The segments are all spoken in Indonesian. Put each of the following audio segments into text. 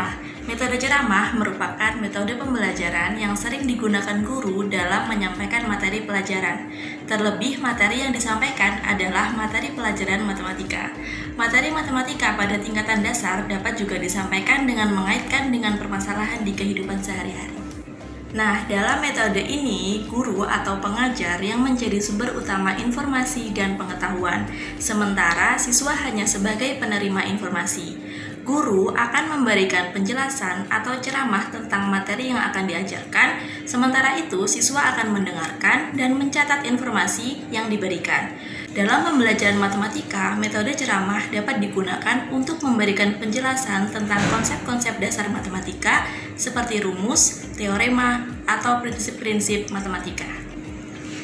ceramah. Metode ceramah merupakan metode pembelajaran yang sering digunakan guru dalam menyampaikan materi pelajaran. Terlebih, materi yang disampaikan adalah materi pelajaran matematika. Materi matematika pada tingkatan dasar dapat juga disampaikan dengan mengaitkan dengan permasalahan di kehidupan sehari-hari. Nah, dalam metode ini, guru atau pengajar yang menjadi sumber utama informasi dan pengetahuan, sementara siswa hanya sebagai penerima informasi. Guru akan memberikan penjelasan atau ceramah tentang materi yang akan diajarkan, sementara itu siswa akan mendengarkan dan mencatat informasi yang diberikan. Dalam pembelajaran matematika, metode ceramah dapat digunakan untuk memberikan penjelasan tentang konsep-konsep dasar matematika seperti rumus, teorema, atau prinsip-prinsip matematika.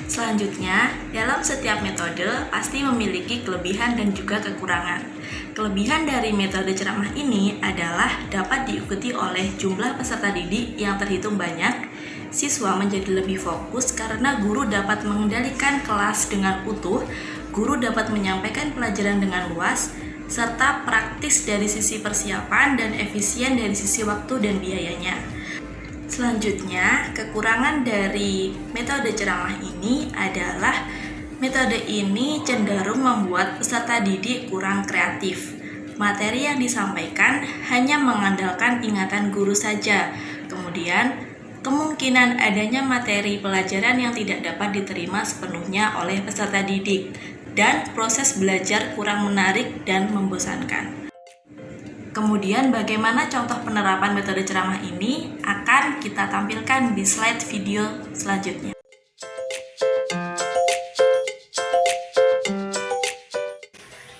Selanjutnya, dalam setiap metode pasti memiliki kelebihan dan juga kekurangan. Kelebihan dari metode ceramah ini adalah dapat diikuti oleh jumlah peserta didik yang terhitung banyak. Siswa menjadi lebih fokus karena guru dapat mengendalikan kelas dengan utuh, guru dapat menyampaikan pelajaran dengan luas, serta praktis dari sisi persiapan dan efisien dari sisi waktu dan biayanya. Selanjutnya, kekurangan dari metode ceramah ini adalah metode ini cenderung membuat peserta didik kurang kreatif. Materi yang disampaikan hanya mengandalkan ingatan guru saja. Kemudian, kemungkinan adanya materi pelajaran yang tidak dapat diterima sepenuhnya oleh peserta didik, dan proses belajar kurang menarik dan membosankan. Kemudian bagaimana contoh penerapan metode ceramah ini akan kita tampilkan di slide video selanjutnya.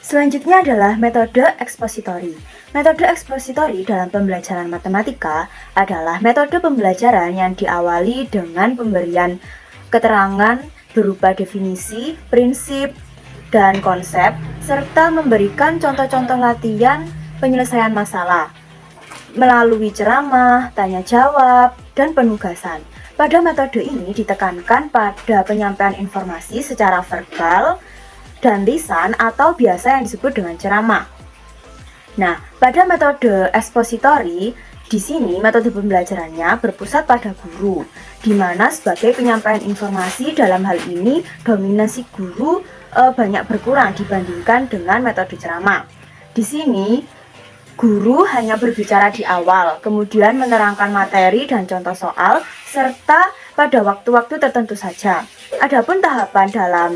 Selanjutnya adalah metode ekspositori. Metode ekspositori dalam pembelajaran matematika adalah metode pembelajaran yang diawali dengan pemberian keterangan berupa definisi, prinsip, dan konsep, serta memberikan contoh-contoh latihan penyelesaian masalah melalui ceramah, tanya jawab, dan penugasan. Pada metode ini ditekankan pada penyampaian informasi secara verbal dan lisan atau biasa yang disebut dengan ceramah. Nah, pada metode ekspositori, di sini metode pembelajarannya berpusat pada guru, di mana sebagai penyampaian informasi dalam hal ini dominasi guru banyak berkurang dibandingkan dengan metode ceramah. Di sini guru hanya berbicara di awal, kemudian menerangkan materi dan contoh soal, serta pada waktu-waktu tertentu saja. Adapun tahapan dalam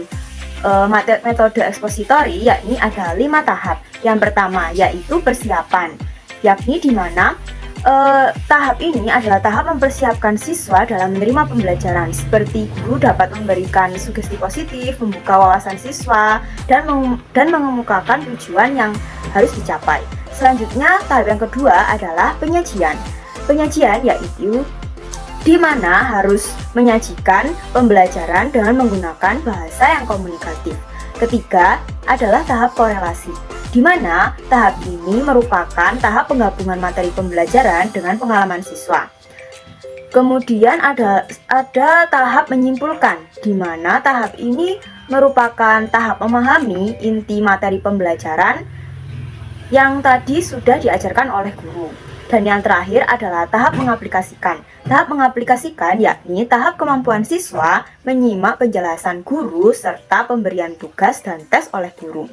metode ekspositori yakni ada 5 tahap. Yang pertama yaitu persiapan, yakni di mana tahap ini adalah tahap mempersiapkan siswa dalam menerima pembelajaran, seperti guru dapat memberikan sugesti positif, membuka wawasan siswa, dan mengemukakan tujuan yang harus dicapai. Selanjutnya, tahap yang kedua adalah penyajian. Penyajian yaitu di mana harus menyajikan pembelajaran dengan menggunakan bahasa yang komunikatif. Ketiga adalah tahap korelasi, di mana tahap ini merupakan tahap penggabungan materi pembelajaran dengan pengalaman siswa. Kemudian ada tahap menyimpulkan, di mana tahap ini merupakan tahap memahami inti materi pembelajaran yang tadi sudah diajarkan oleh guru. Dan yang terakhir adalah tahap mengaplikasikan. Tahap mengaplikasikan yakni tahap kemampuan siswa menyimak penjelasan guru serta pemberian tugas dan tes oleh guru.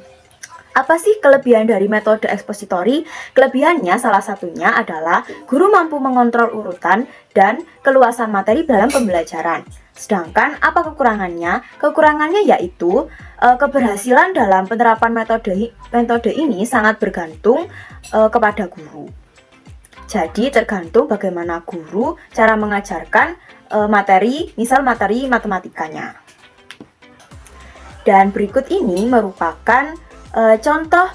Apa sih kelebihan dari metode ekspositori? Kelebihannya salah satunya adalah guru mampu mengontrol urutan dan keluasan materi dalam pembelajaran. Sedangkan apa kekurangannya? Kekurangannya yaitu keberhasilan dalam penerapan metode ini sangat bergantung kepada guru. Jadi tergantung bagaimana guru cara mengajarkan materi matematikanya. Dan berikut ini merupakan contoh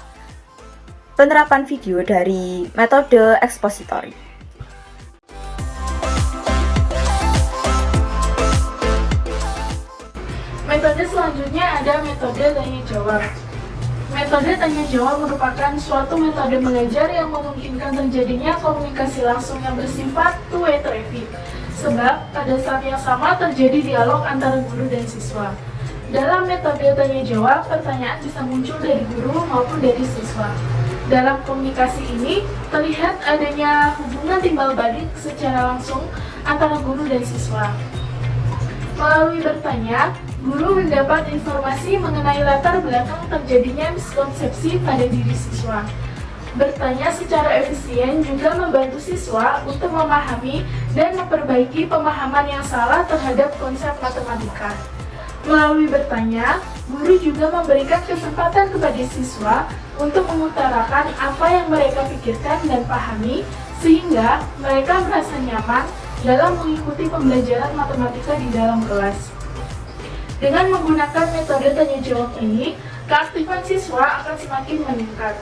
penerapan video dari metode ekspositori. Metode selanjutnya ada metode tanya jawab. Metode tanya jawab merupakan suatu metode mengajar yang memungkinkan terjadinya komunikasi langsung yang bersifat two-way traffic. Sebab pada saat yang sama terjadi dialog antara guru dan siswa. Dalam metode tanya jawab, pertanyaan bisa muncul dari guru maupun dari siswa. Dalam komunikasi ini, terlihat adanya hubungan timbal balik secara langsung antara guru dan siswa. Melalui bertanya, guru mendapat informasi mengenai latar belakang terjadinya miskonsepsi pada diri siswa. Bertanya secara efisien juga membantu siswa untuk memahami dan memperbaiki pemahaman yang salah terhadap konsep matematika. Melalui bertanya, guru juga memberikan kesempatan kepada siswa untuk mengutarakan apa yang mereka pikirkan dan pahami, sehingga mereka merasa nyaman dalam mengikuti pembelajaran matematika di dalam kelas. Dengan menggunakan metode tanya jawab ini, keaktifan siswa akan semakin meningkat.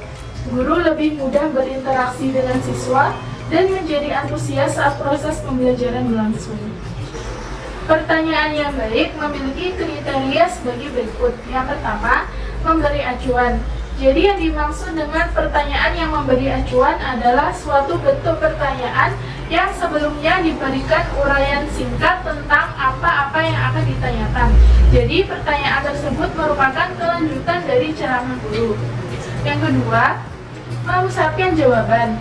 Guru lebih mudah berinteraksi dengan siswa dan menjadi antusias saat proses pembelajaran berlangsung. Pertanyaan yang baik memiliki kriteria sebagai berikut. Yang pertama, memberi acuan. Jadi yang dimaksud dengan pertanyaan yang memberi acuan adalah suatu bentuk pertanyaan yang sebelumnya diberikan uraian singkat tentang apa-apa yang akan ditanyakan. Jadi pertanyaan tersebut merupakan kelanjutan dari ceramah guru. Yang kedua, memusatkan jawaban.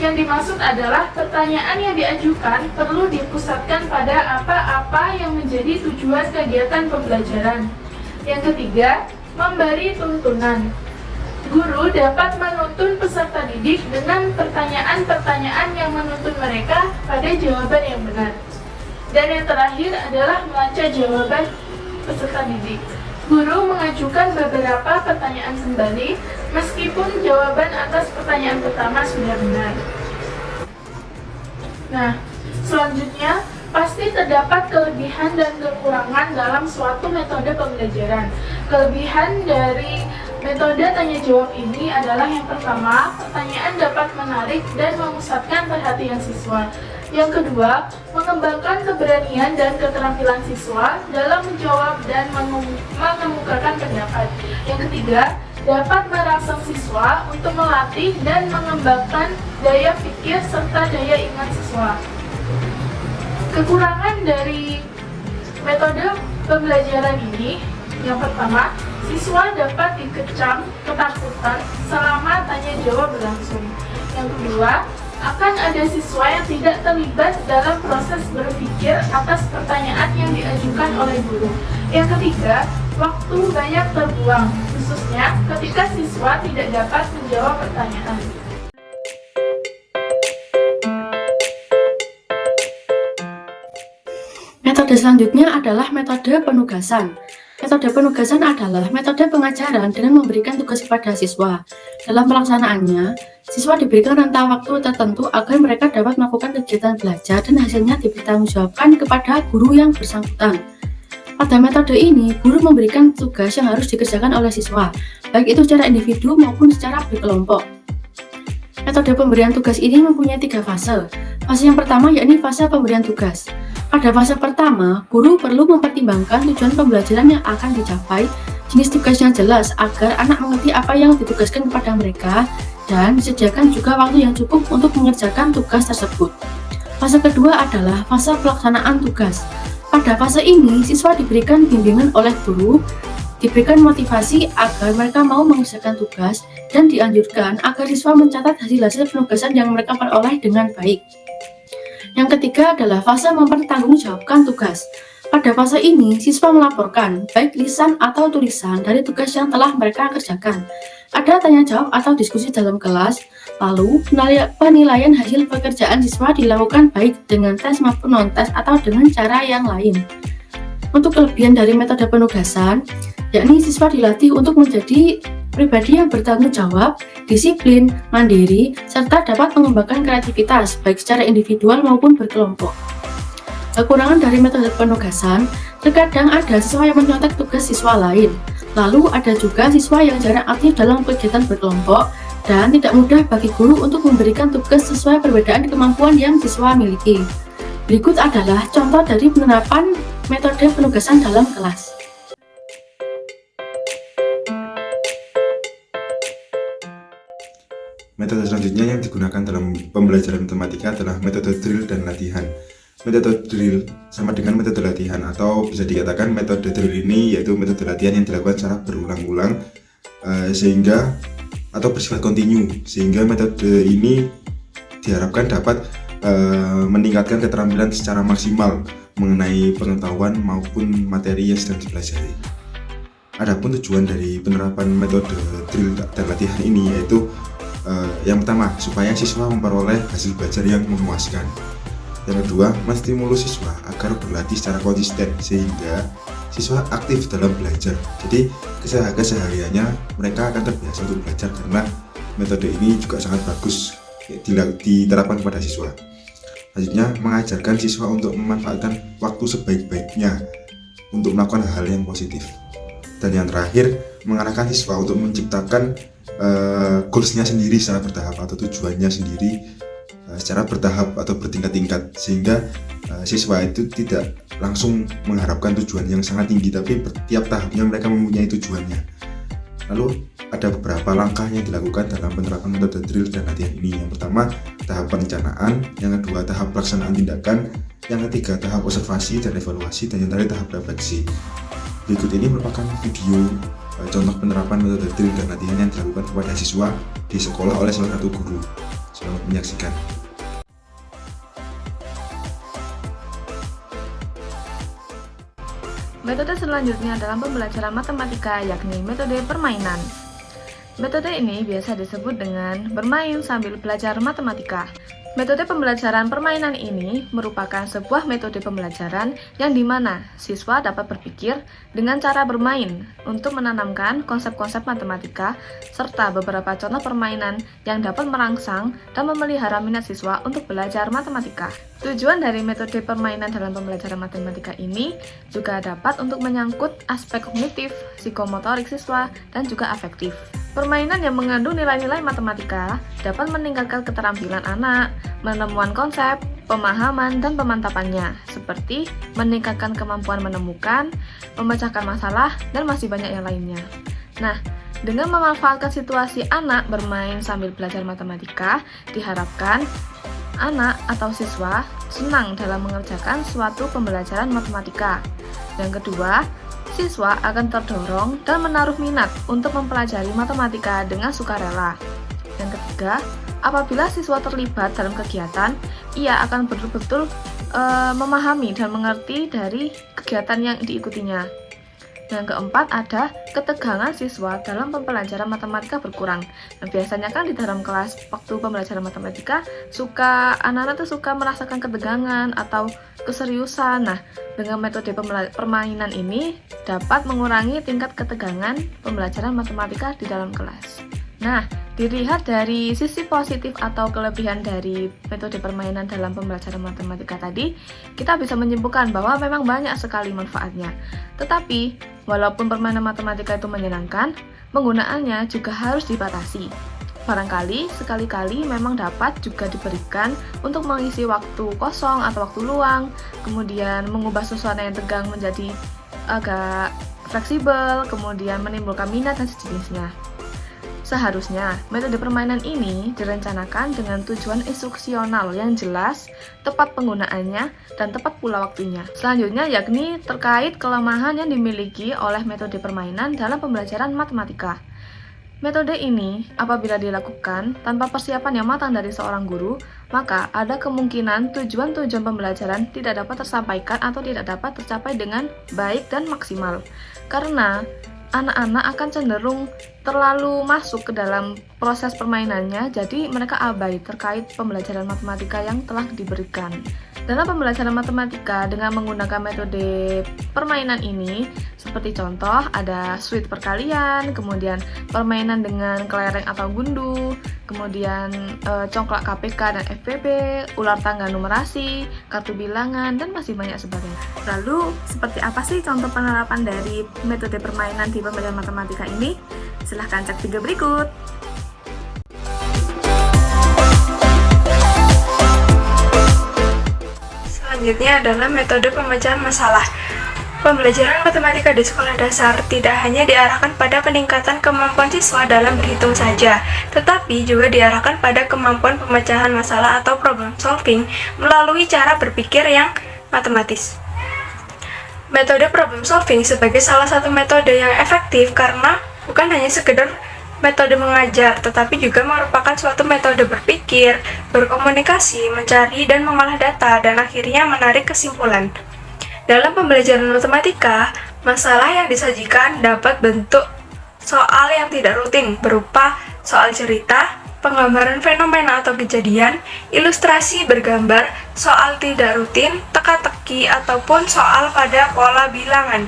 Yang dimaksud adalah pertanyaan yang diajukan perlu dipusatkan pada apa-apa yang menjadi tujuan kegiatan pembelajaran. Yang ketiga, memberi tuntunan. Guru dapat menuntun peserta didik dengan pertanyaan-pertanyaan yang menuntun mereka pada jawaban yang benar. Dan yang terakhir adalah melacak jawaban peserta didik. Guru mengajukan beberapa pertanyaan kembali, meskipun jawaban atas pertanyaan pertama sudah benar. Nah, selanjutnya, pasti terdapat kelebihan dan kekurangan dalam suatu metode pembelajaran. Kelebihan dari metode tanya jawab ini adalah yang pertama, pertanyaan dapat menarik dan memusatkan perhatian siswa. Yang kedua, mengembangkan keberanian dan keterampilan siswa dalam menjawab dan mengemukakan pendapat. Yang ketiga, dapat merangsang siswa untuk melatih dan mengembangkan daya pikir serta daya ingat siswa. Kekurangan dari metode pembelajaran ini, yang pertama, siswa dapat dikecam ketakutan selama tanya jawab berlangsung. Yang kedua, akan ada siswa yang tidak terlibat dalam proses berpikir atas pertanyaan yang diajukan oleh guru. Yang ketiga, waktu banyak terbuang, khususnya ketika siswa tidak dapat menjawab pertanyaan. Metode selanjutnya adalah metode penugasan. Metode penugasan adalah metode pengajaran dengan memberikan tugas kepada siswa. Dalam pelaksanaannya, siswa diberikan rentang waktu tertentu agar mereka dapat melakukan kegiatan belajar dan hasilnya dipertanggungjawabkan kepada guru yang bersangkutan. Pada metode ini, guru memberikan tugas yang harus dikerjakan oleh siswa, baik itu secara individu maupun secara berkelompok. Metode pemberian tugas ini mempunyai 3 fase. Fase yang pertama yakni fase pemberian tugas. Pada fase pertama, guru perlu mempertimbangkan tujuan pembelajaran yang akan dicapai, jenis tugas yang jelas agar anak mengerti apa yang ditugaskan kepada mereka, dan disediakan juga waktu yang cukup untuk mengerjakan tugas tersebut. Fase kedua adalah fase pelaksanaan tugas. Pada fase ini, siswa diberikan bimbingan oleh guru, diberikan motivasi agar mereka mau mengerjakan tugas, dan dianjurkan agar siswa mencatat hasil-hasil penugasan yang mereka peroleh dengan baik. Yang ketiga adalah fase mempertanggungjawabkan tugas. Pada fase ini, siswa melaporkan, baik lisan atau tulisan, dari tugas yang telah mereka kerjakan. Ada tanya jawab atau diskusi dalam kelas, lalu penilaian hasil pekerjaan siswa dilakukan baik dengan tes maupun non-tes atau dengan cara yang lain. Untuk kelebihan dari metode penugasan, yakni siswa dilatih untuk menjadi pribadi yang bertanggung jawab, disiplin, mandiri, serta dapat mengembangkan kreativitas baik secara individual maupun berkelompok. Kekurangan dari metode penugasan, terkadang ada siswa yang menyontek tugas siswa lain, lalu ada juga siswa yang jarang aktif dalam kegiatan berkelompok, dan tidak mudah bagi guru untuk memberikan tugas sesuai perbedaan kemampuan yang siswa miliki. Berikut adalah contoh dari penerapan metode penugasan dalam kelas. Metode selanjutnya yang digunakan dalam pembelajaran matematika adalah metode drill dan latihan. Metode drill sama dengan metode latihan, atau bisa dikatakan metode drill ini yaitu metode latihan yang dilakukan secara berulang-ulang sehingga atau bersifat kontinu, sehingga metode ini diharapkan dapat meningkatkan keterampilan secara maksimal mengenai pengetahuan maupun materi yang sedang dipelajari. Adapun tujuan dari penerapan metode drill dan latihan ini yaitu yang pertama, supaya siswa memperoleh hasil belajar yang memuaskan. Yang kedua, menstimulus siswa agar berlatih secara konsisten sehingga siswa aktif dalam belajar. Jadi kesehariannya mereka akan terbiasa untuk belajar karena metode ini juga sangat bagus diterapkan pada siswa. Selanjutnya, mengajarkan siswa untuk memanfaatkan waktu sebaik-baiknya untuk melakukan hal yang positif. Dan yang terakhir, mengarahkan siswa untuk menciptakan goals-nya sendiri secara bertahap atau tujuannya sendiri secara bertahap atau bertingkat-tingkat, sehingga siswa itu tidak langsung mengharapkan tujuan yang sangat tinggi, tapi tiap tahapnya mereka mempunyai tujuannya. Lalu ada beberapa langkah yang dilakukan dalam penerapan metode drill dan latihan ini. Yang pertama, tahap perencanaan. Yang kedua, tahap pelaksanaan tindakan. Yang ketiga, tahap observasi dan evaluasi. Dan yang terakhir, tahap refleksi. Berikut ini merupakan video contoh penerapan metode drill dan latihan yang dilakukan kepada siswa di sekolah oleh salah satu guru. Selamat menyaksikan. Metode selanjutnya dalam pembelajaran matematika yakni metode permainan. Metode ini biasa disebut dengan bermain sambil belajar matematika. Metode pembelajaran permainan ini merupakan sebuah metode pembelajaran yang dimana siswa dapat berpikir dengan cara bermain untuk menanamkan konsep-konsep matematika serta beberapa contoh permainan yang dapat merangsang dan memelihara minat siswa untuk belajar matematika. Tujuan dari metode permainan dalam pembelajaran matematika ini juga dapat untuk menyangkut aspek kognitif, psikomotorik siswa, dan juga afektif. Permainan yang mengandung nilai-nilai matematika dapat meningkatkan keterampilan anak, menemukan konsep, pemahaman, dan pemantapannya, seperti meningkatkan kemampuan menemukan, memecahkan masalah, dan masih banyak yang lainnya. Nah, dengan memanfaatkan situasi anak bermain sambil belajar matematika, diharapkan anak atau siswa senang dalam mengerjakan suatu pembelajaran matematika. Yang kedua, siswa akan terdorong dan menaruh minat untuk mempelajari matematika dengan sukarela. Yang ketiga, apabila siswa terlibat dalam kegiatan, ia akan betul-betul memahami dan mengerti dari kegiatan yang diikutinya. Yang keempat, ada ketegangan siswa dalam pembelajaran matematika berkurang. Nah, biasanya kan di dalam kelas waktu pembelajaran matematika anak-anak tuh suka merasakan ketegangan atau keseriusan. Nah, dengan metode permainan ini dapat mengurangi tingkat ketegangan pembelajaran matematika di dalam kelas. Nah, dilihat dari sisi positif atau kelebihan dari metode permainan dalam pembelajaran matematika tadi, kita bisa menyimpulkan bahwa memang banyak sekali manfaatnya. Tetapi, walaupun permainan matematika itu menyenangkan, penggunaannya juga harus dibatasi. Barangkali sekali-kali memang dapat juga diberikan untuk mengisi waktu kosong atau waktu luang, kemudian mengubah suasana yang tegang menjadi agak fleksibel, kemudian menimbulkan minat dan sejenisnya. Seharusnya, metode permainan ini direncanakan dengan tujuan instruksional yang jelas, tepat penggunaannya, dan tepat pula waktunya. Selanjutnya yakni terkait kelemahan yang dimiliki oleh metode permainan dalam pembelajaran matematika. Metode ini, apabila dilakukan tanpa persiapan yang matang dari seorang guru, maka ada kemungkinan tujuan-tujuan pembelajaran tidak dapat tersampaikan atau tidak dapat tercapai dengan baik dan maksimal. Karena anak-anak akan cenderung terlalu masuk ke dalam proses permainannya, jadi mereka abai terkait pembelajaran matematika yang telah diberikan. Dalam pembelajaran matematika dengan menggunakan metode permainan ini, seperti contoh ada suit perkalian, kemudian permainan dengan kelereng atau gundu, kemudian congklak KPK dan FPP, ular tangga numerasi, kartu bilangan, dan masih banyak sebagainya. Lalu, seperti apa sih contoh penerapan dari metode permainan di pembelajaran matematika ini? Silahkan cek video berikut. Selanjutnya adalah metode pemecahan masalah. Pembelajaran matematika di sekolah dasar tidak hanya diarahkan pada peningkatan kemampuan siswa dalam berhitung saja, tetapi juga diarahkan pada kemampuan pemecahan masalah atau problem solving melalui cara berpikir yang matematis. Metode problem solving sebagai salah satu metode yang efektif karena bukan hanya sekedar metode mengajar, tetapi juga merupakan suatu metode berpikir, berkomunikasi, mencari dan mengolah data, dan akhirnya menarik kesimpulan. Dalam pembelajaran matematika, masalah yang disajikan dapat bentuk soal yang tidak rutin, berupa soal cerita, penggambaran fenomena atau kejadian, ilustrasi bergambar, soal tidak rutin, teka-teki, ataupun soal pada pola bilangan.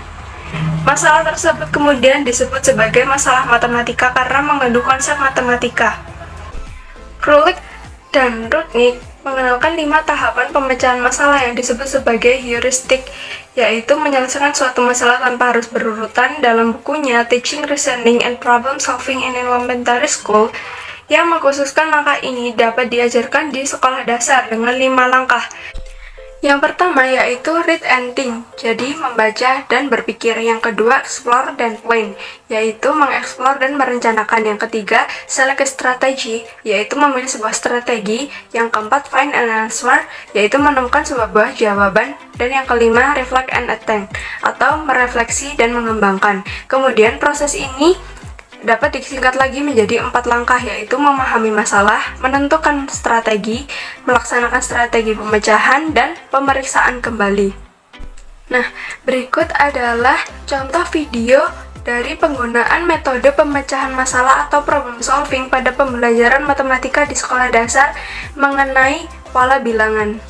Masalah tersebut kemudian disebut sebagai masalah matematika karena mengandung konsep matematika. Krulik dan Rudnick mengenalkan 5 tahapan pemecahan masalah yang disebut sebagai heuristik, yaitu menyelesaikan suatu masalah tanpa harus berurutan dalam bukunya Teaching Reasoning and Problem Solving in Elementary School, yang mengkhususkan langkah ini dapat diajarkan di sekolah dasar dengan 5 langkah. Yang pertama yaitu read and think, jadi membaca dan berpikir. Yang kedua, explore dan plan, yaitu mengeksplor dan merencanakan. Yang ketiga, select a strategy, yaitu memilih sebuah strategi. Yang keempat, find an answer, yaitu menemukan sebuah jawaban. Dan yang kelima, reflect and attempt, atau merefleksi dan mengembangkan. Kemudian proses ini dapat disingkat lagi menjadi 4 langkah, yaitu memahami masalah, menentukan strategi, melaksanakan strategi pemecahan, dan pemeriksaan kembali. Nah, berikut adalah contoh video dari penggunaan metode pemecahan masalah atau problem solving pada pembelajaran matematika di sekolah dasar mengenai pola bilangan.